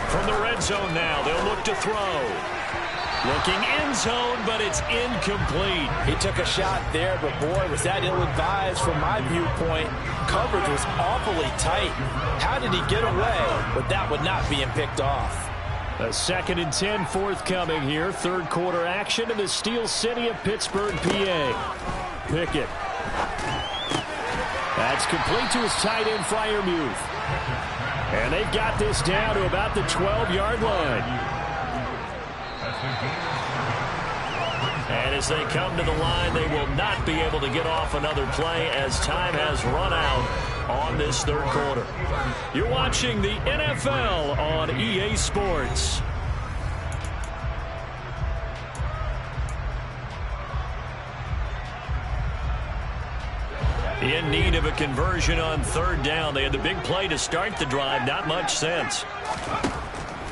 Speaker 2: From the red zone now, they'll look to throw. Looking end zone, but it's incomplete.
Speaker 3: He took a shot there, but boy, was that ill-advised from my viewpoint. Coverage was awfully tight. How did he get away? But that would not being picked off.
Speaker 1: A 2nd and 10 forthcoming here. 3rd quarter action in the Steel City of Pittsburgh, PA. Pickett. That's complete to his tight end, Freiermuth. And they've got this down to about the 12-yard line.
Speaker 2: And as they come to the line, they will not be able to get off another play as time has run out on this 3rd quarter. You're watching the NFL on EA Sports. In need of a conversion on 3rd down. They had the big play to start the drive. Not much sense.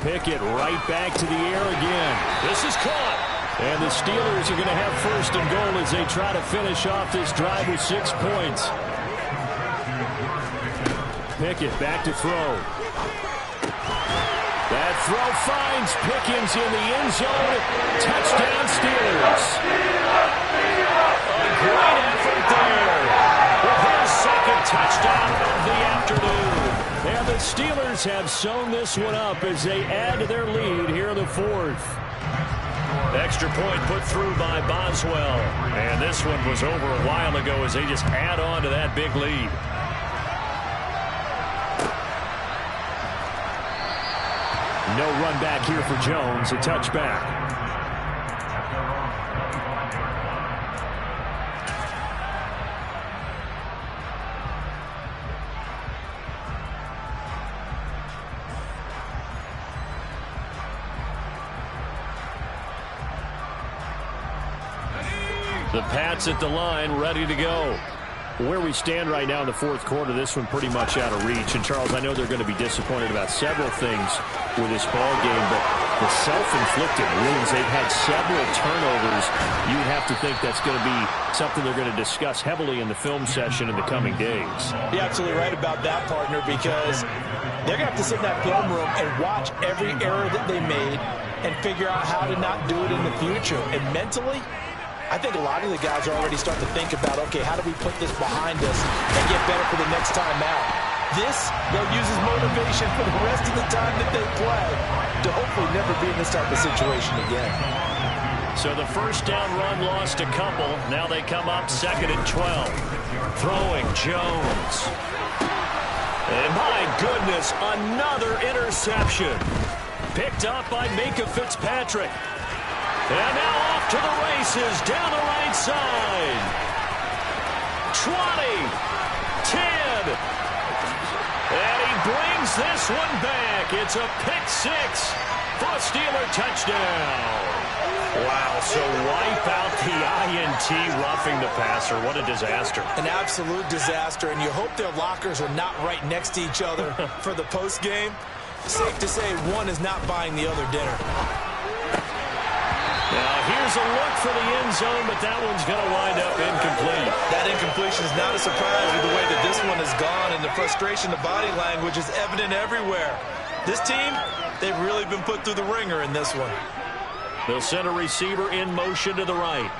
Speaker 1: Pickett right back to the air again.
Speaker 2: This is caught.
Speaker 1: And the Steelers are going to have 1st and goal as they try to finish off this drive with 6 points. Pickett back to throw. That throw finds Pickens in the end zone. Touchdown, Steelers. A great effort there with his second touchdown of the afternoon. And the Steelers have sewn this one up as they add to their lead here in the fourth.
Speaker 2: Extra point put through by Boswell. And this one was over a while ago as they just add on to that big lead.
Speaker 1: No run back here for Jones. A touchback.
Speaker 2: The Pats at the line, ready to go.
Speaker 1: Where we stand right now in the fourth quarter, this one pretty much out of reach. And, Charles, I know they're going to be disappointed about several things with this ball game, but the self-inflicted wounds, they've had several turnovers. You would have to think that's going to be something they're going to discuss heavily in the film session in the coming days.
Speaker 3: You're absolutely right about that, partner, because they're going to have to sit in that film room and watch every error that they made and figure out how to not do it in the future. And mentally, I think a lot of the guys are already starting to think about, okay, how do we put this behind us and get better for the next time out? This, they'll use as motivation for the rest of the time that they play to hopefully never be in this type of situation again.
Speaker 2: So the first down run lost a couple. Now they come up 2nd and 12. Throwing Jones. And my goodness, another interception. Picked up by Minka Fitzpatrick. And now off to the races down the right side. 20, 10. And he brings this one back. It's a pick six for a Steeler touchdown. Wow, so wipe out the INT roughing the passer. What a disaster.
Speaker 3: An absolute disaster, and you hope their lockers are not right next to each other for the postgame. Safe to say one is not buying the other dinner.
Speaker 2: Now, here's a look for the end zone, but that one's going to wind up incomplete.
Speaker 3: That incompletion is not a surprise with the way that this one has gone, and the frustration, the body language is evident everywhere. This team, they've really been put through the ringer in this one.
Speaker 2: They'll send a receiver in motion to the right.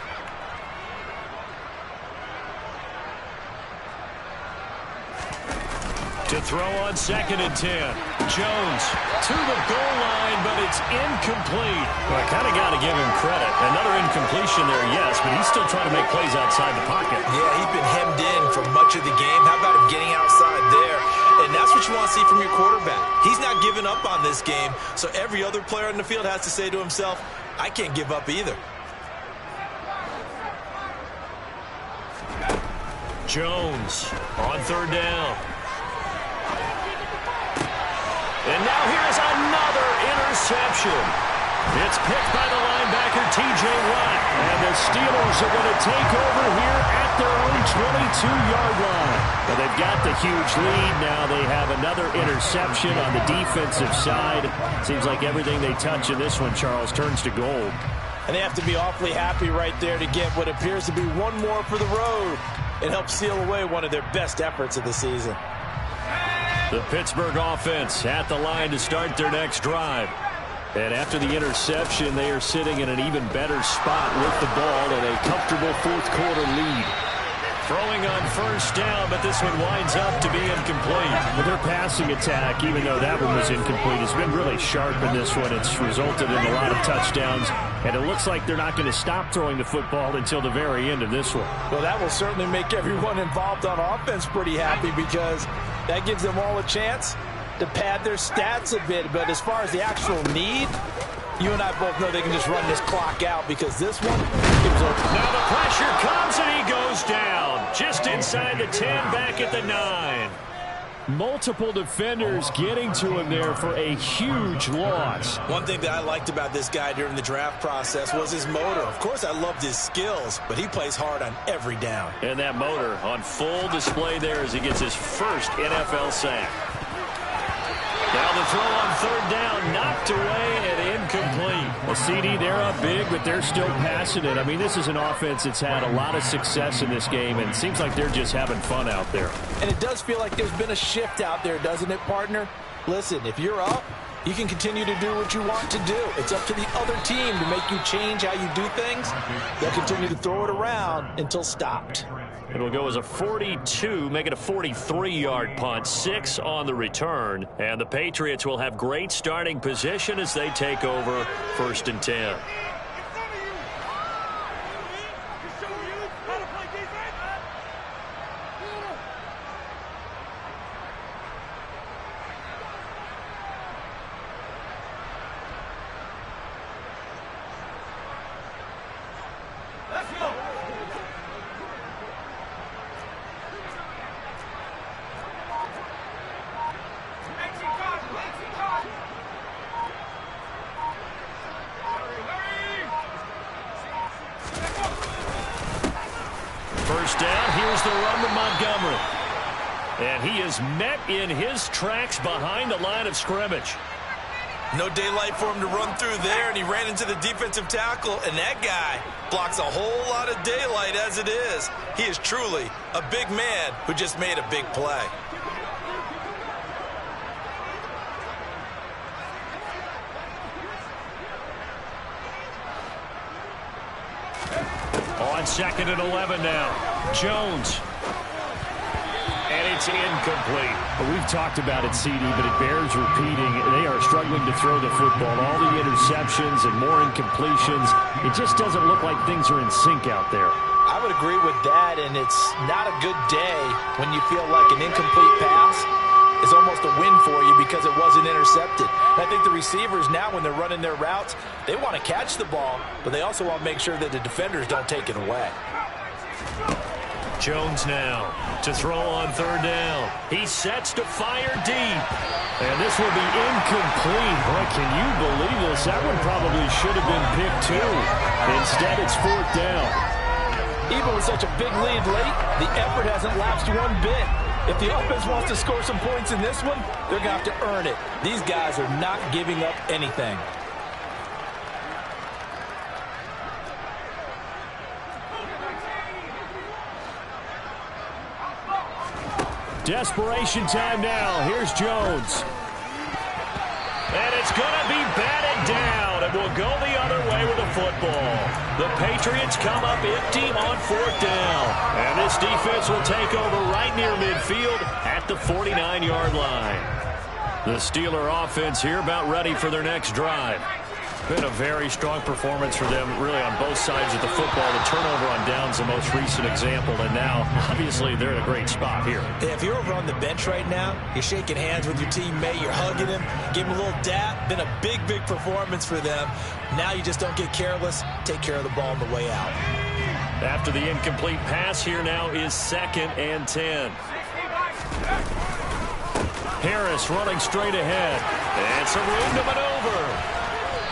Speaker 2: To throw on 2nd and 10. Jones to the goal line, but it's incomplete. Well, I kind of got to give him credit. Another incompletion there, yes, but he's still trying to make plays outside the pocket.
Speaker 3: Yeah, he's been hemmed in for much of the game. How about him getting outside there? And that's what you want to see from your quarterback. He's not giving up on this game, so every other player in the field has to say to himself, I can't give up either.
Speaker 2: Jones on 3rd down. And now here's another interception. It's picked by the linebacker, T.J. Watt. And the Steelers are going to take over here at their own 22-yard line. But they've got the huge lead. Now they have another interception on the defensive side. Seems like everything they touch in this one, Charles, turns to gold.
Speaker 3: And they have to be awfully happy right there to get what appears to be one more for the road. It helps seal away one of their best efforts of the season.
Speaker 2: The Pittsburgh offense at the line to start their next drive. And after the interception, they are sitting in an even better spot with the ball and a comfortable fourth quarter lead. Throwing on 1st down, but this one winds up to be incomplete.
Speaker 1: But their passing attack, even though that one was incomplete, has been really sharp in this one. It's resulted in a lot of touchdowns, and it looks like they're not going to stop throwing the football until the very end of this one.
Speaker 3: Well, that will certainly make everyone involved on offense pretty happy because that gives them all a chance to pad their stats a bit. But as far as the actual need, you and I both know they can just run this clock out because this one gives up.
Speaker 2: Now the pressure comes and he goes down. Just inside the 10, back at the 9.
Speaker 1: Multiple defenders getting to him there for a huge loss.
Speaker 3: One thing that I liked about this guy during the draft process was his motor. Of course, I loved his skills, but he plays hard on every down.
Speaker 2: And that motor on full display there as he gets his first NFL sack. Now the throw on 3rd down, knocked away and incomplete.
Speaker 1: A CD, they're up big, but they're still passing it. I mean, this is an offense that's had a lot of success in this game, and it seems like they're just having fun out there.
Speaker 3: And it does feel like there's been a shift out there, doesn't it, partner? Listen, if you're up, you can continue to do what you want to do. It's up to the other team to make you change how you do things. They'll continue to throw it around until stopped.
Speaker 2: It'll go as a 42, make it a 43-yard punt, 6 on the return. And the Patriots will have great starting position as they take over 1st and 10. First down, here's the run with Montgomery. And he is met in his tracks behind the line of scrimmage.
Speaker 3: No daylight for him to run through there, and he ran into the defensive tackle, and that guy blocks a whole lot of daylight as it is. He is truly a big man who just made a big play.
Speaker 2: On 2nd and 11 now. Jones. And it's incomplete.
Speaker 1: Well, we've talked about it, CD, but it bears repeating. They are struggling to throw the football. All the interceptions and more incompletions. It just doesn't look like things are in sync out there.
Speaker 3: I would agree with that, and it's not a good day when you feel like an incomplete pass is almost a win for you because it wasn't intercepted. And I think the receivers now, when they're running their routes, they want to catch the ball, but they also want to make sure that the defenders don't take it away.
Speaker 2: Jones now to throw on 3rd down. He sets to fire deep.
Speaker 1: And this will be incomplete. Boy, can you believe this? That one probably should have been picked too. Instead, it's 4th down.
Speaker 3: Even with such a big lead late, the effort hasn't lapsed one bit. If the offense wants to score some points in this one, they're going to have to earn it. These guys are not giving up anything.
Speaker 1: Desperation time now. Here's Jones.
Speaker 2: And it's going to be batted down. It will go the other way with the football. The Patriots come up empty on 4th down. And this defense will take over right near midfield at the 49-yard line. The Steeler offense here about ready for their next drive. Been a very strong performance for them, really, on both sides of the football. The turnover on downs, the most recent example, and now, obviously, they're in a great spot here.
Speaker 3: If you're over on the bench right now, you're shaking hands with your teammate, you're hugging him, give him a little dap. Been a big, big performance for them. Now you just don't get careless. Take care of the ball on the way out.
Speaker 2: After the incomplete pass, here now is 2nd and 10.
Speaker 1: Harris running straight ahead.
Speaker 2: And some room to maneuver.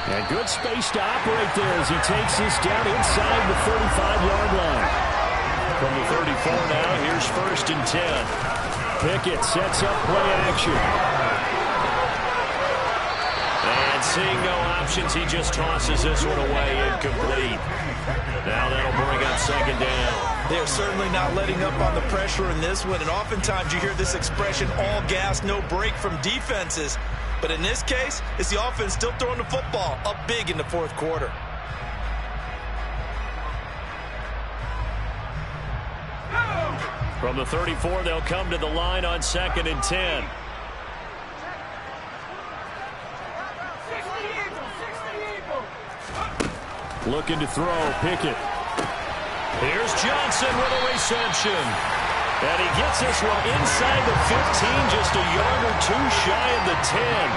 Speaker 1: And good space to operate there as he takes this down inside the 35-yard line.
Speaker 2: From the 34 now, here's 1st and 10.
Speaker 1: Pickett sets up play action.
Speaker 2: And seeing no options, he just tosses this one away, incomplete. Now that'll bring up 2nd down.
Speaker 3: They are certainly not letting up on the pressure in this one, and oftentimes you hear this expression, all gas, no break from defenses. But in this case, it's the offense still throwing the football up big in the 4th quarter.
Speaker 2: From the 34, they'll come to the line on 2nd and 10.
Speaker 1: Looking to throw, Pickett.
Speaker 2: Here's Johnson with a reception. And he gets this one inside the 15, just a yard or two shy of the 10.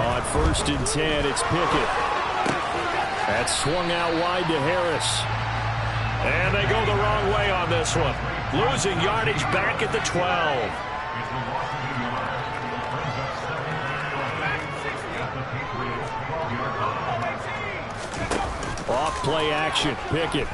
Speaker 1: On 1st and 10, it's Pickett. That's swung out wide to Harris.
Speaker 2: And they go the wrong way on this one. Losing yardage back at the 12.
Speaker 1: Off play action, Pickett.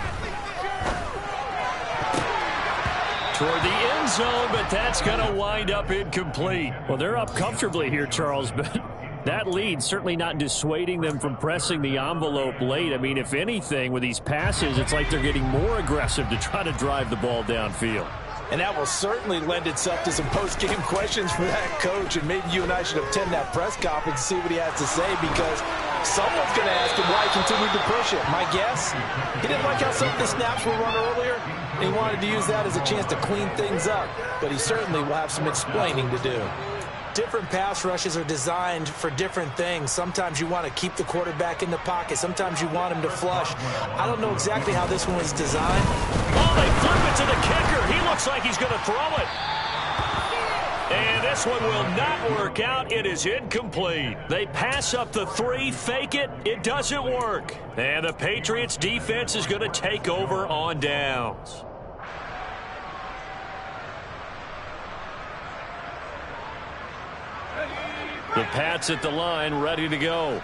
Speaker 1: toward the end zone, but that's going to wind up incomplete. Well, they're up comfortably here, Charles, but that lead certainly not dissuading them from pressing the envelope late. I mean, if anything, with these passes, it's like they're getting more aggressive to try to drive the ball downfield.
Speaker 3: And that will certainly lend itself to some post-game questions for that coach, and maybe you and I should attend that press conference and see what he has to say, because someone's going to ask him why he continued to push it. My guess, he didn't like how some of the snaps were run earlier, and he wanted to use that as a chance to clean things up, but he certainly will have some explaining to do. Different pass rushes are designed for different things. Sometimes you want to keep the quarterback in the pocket. Sometimes you want him to flush. I don't know exactly how this one was designed.
Speaker 2: Oh, they flip it to the kicker. He looks like he's going to throw it. And this one will not work out. It is incomplete. They pass up the 3, fake it. It doesn't work. And the Patriots defense is going to take over on downs.
Speaker 1: The Pats at the line, ready to go.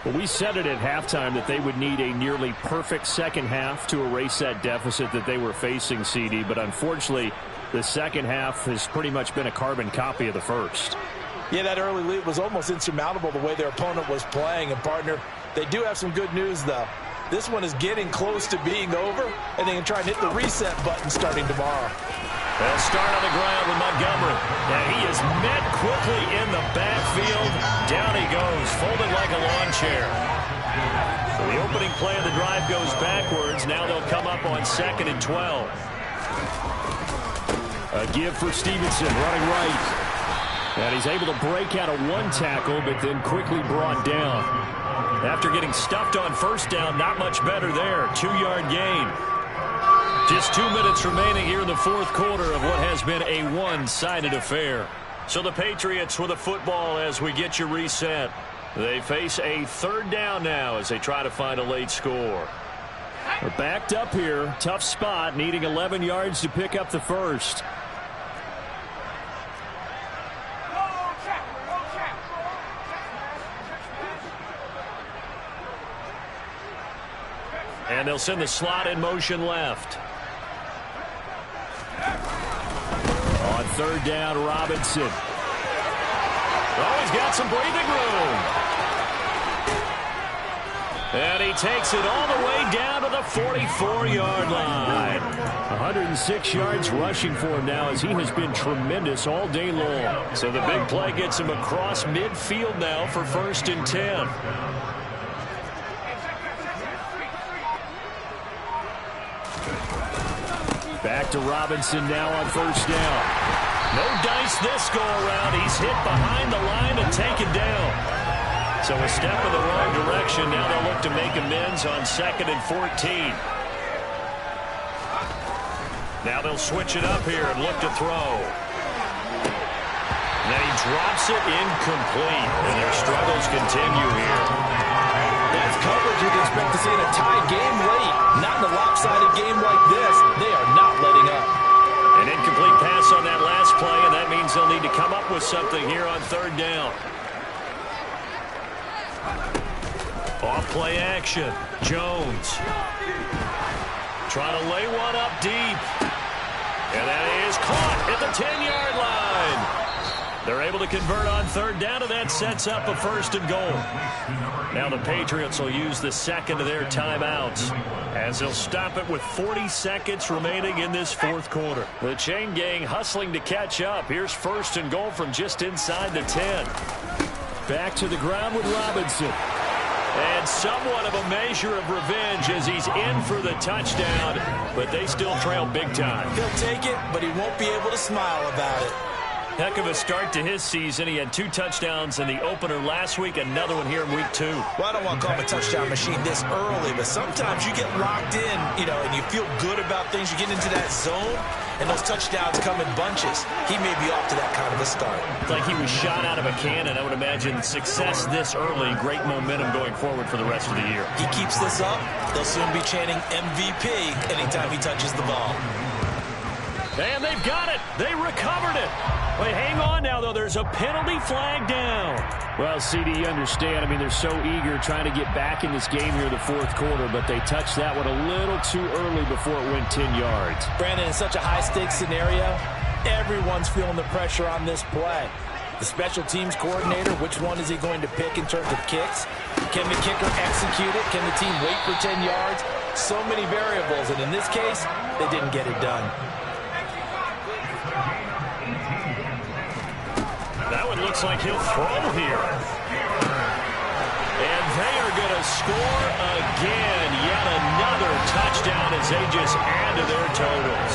Speaker 1: Well, we said it at halftime that they would need a nearly perfect second half to erase that deficit that they were facing, CD. But unfortunately, the second half has pretty much been a carbon copy of the first.
Speaker 3: Yeah, that early lead was almost insurmountable the way their opponent was playing. And, partner, they do have some good news, though. This one is getting close to being over, and they can try and hit the reset button starting tomorrow.
Speaker 2: They'll start on the ground with Montgomery. And he is met quickly in the backfield. Down he goes, folded like a lawn chair. So the opening play of the drive goes backwards. Now they'll come up on 2nd and 12.
Speaker 1: A give for Stevenson, running right. And he's able to break out of one tackle, but then quickly brought down. After getting stuffed on first down, not much better there. 2-yard gain. Just 2 minutes remaining here in the fourth quarter of what has been a one-sided affair. So the Patriots with a football as we get you reset. They face a 3rd down now as they try to find a late score. They're backed up here. Tough spot, needing 11 yards to pick up the first.
Speaker 2: And they'll send the slot in motion left.
Speaker 1: On 3rd down, Robinson.
Speaker 2: Oh, he's got some breathing room. And he takes it all the way down to the 44-yard line.
Speaker 1: 106 yards rushing for him now as he has been tremendous all day long.
Speaker 2: So the big play gets him across midfield now for 1st and 10.
Speaker 1: Back to Robinson now on 1st down.
Speaker 2: No dice this go-around. He's hit behind the line and taken down. So a step in the wrong direction. Now they'll look to make amends on 2nd and 14. Now they'll switch it up here and look to throw. Then he drops it incomplete. And their struggles continue here.
Speaker 3: That's coverage you'd expect to see in a tie game late. Not in a lopsided game like this. They are not letting up.
Speaker 2: An incomplete pass on that last play, and that means they'll need to come up with something here on 3rd down. Off play action. Jones. Trying to lay one up deep. And that is caught at the 10-yard line. They're able to convert on 3rd down, and that sets up a 1st and goal. Now the Patriots will use the second of their timeouts as they'll stop it with 40 seconds remaining in this fourth quarter. The chain gang hustling to catch up. Here's 1st and goal from just inside the 10.
Speaker 1: Back to the ground with Robinson.
Speaker 2: And somewhat of a measure of revenge as he's in for the touchdown, but they still trail big time.
Speaker 3: He'll take it, but he won't be able to smile about it.
Speaker 2: Heck of a start to his season. He had 2 touchdowns in the opener last week, another one here in week 2.
Speaker 3: Well, I don't want to call him a touchdown machine this early, but sometimes you get locked in, and you feel good about things. You get into that zone, and those touchdowns come in bunches. He may be off to that kind of a start.
Speaker 2: It's like he was shot out of a cannon. I would imagine success this early, great momentum going forward for the rest of the year.
Speaker 3: He keeps this up, they'll soon be chanting MVP anytime he touches the ball.
Speaker 2: And they've got it. They recovered it.
Speaker 1: Wait, hang on now, though. There's a penalty flag down. Well, CD, you understand. I mean, they're so eager trying to get back in this game here in the fourth quarter, but they touched that one a little too early before it went 10 yards.
Speaker 3: Brandon, in such a high-stakes scenario, everyone's feeling the pressure on this play. The special teams coordinator, which one is he going to pick in terms of kicks? Can the kicker execute it? Can the team wait for 10 yards? So many variables, and in this case, they didn't get it done.
Speaker 2: That one looks like he'll throw here.
Speaker 1: And they are going to score again. Yet another touchdown as they just add to their totals.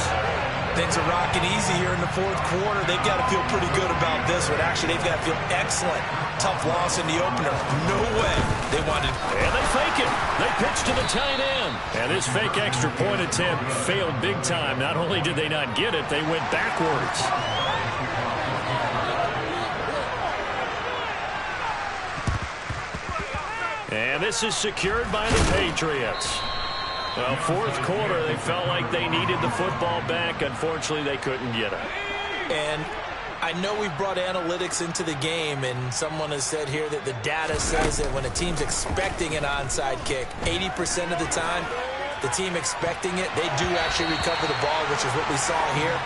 Speaker 3: Things are rocking easy here in the fourth quarter. They've got to feel pretty good about this one. Actually, they've got to feel excellent. Tough loss in the opener. No way they wanted.
Speaker 1: And they fake it. They pitch to the tight end. And this fake extra point attempt failed big time. Not only did they not get it, they went backwards. And this is secured by the Patriots. Well, fourth quarter, they felt like they needed the football back. Unfortunately, they couldn't get it.
Speaker 3: And I know we've brought analytics into the game, and someone has said here that the data says that when a team's expecting an onside kick, 80% of the time, the team expecting it, they do actually recover the ball, which is what we saw here.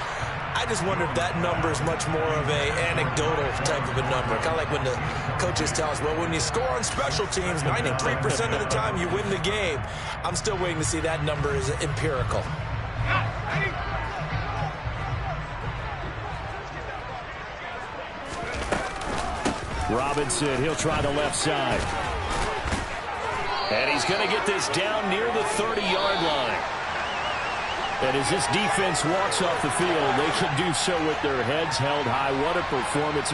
Speaker 3: I just wonder if that number is much more of a anecdotal type of a number. Kind of like when the coaches tell us, well, when you score on special teams, 93% of the time you win the game. I'm still waiting to see that number is empirical.
Speaker 1: Robinson, he'll try the left side. And he's going to get this down near the 30-yard line. And as this defense walks off the field, they can do so with their heads held high. What a performance.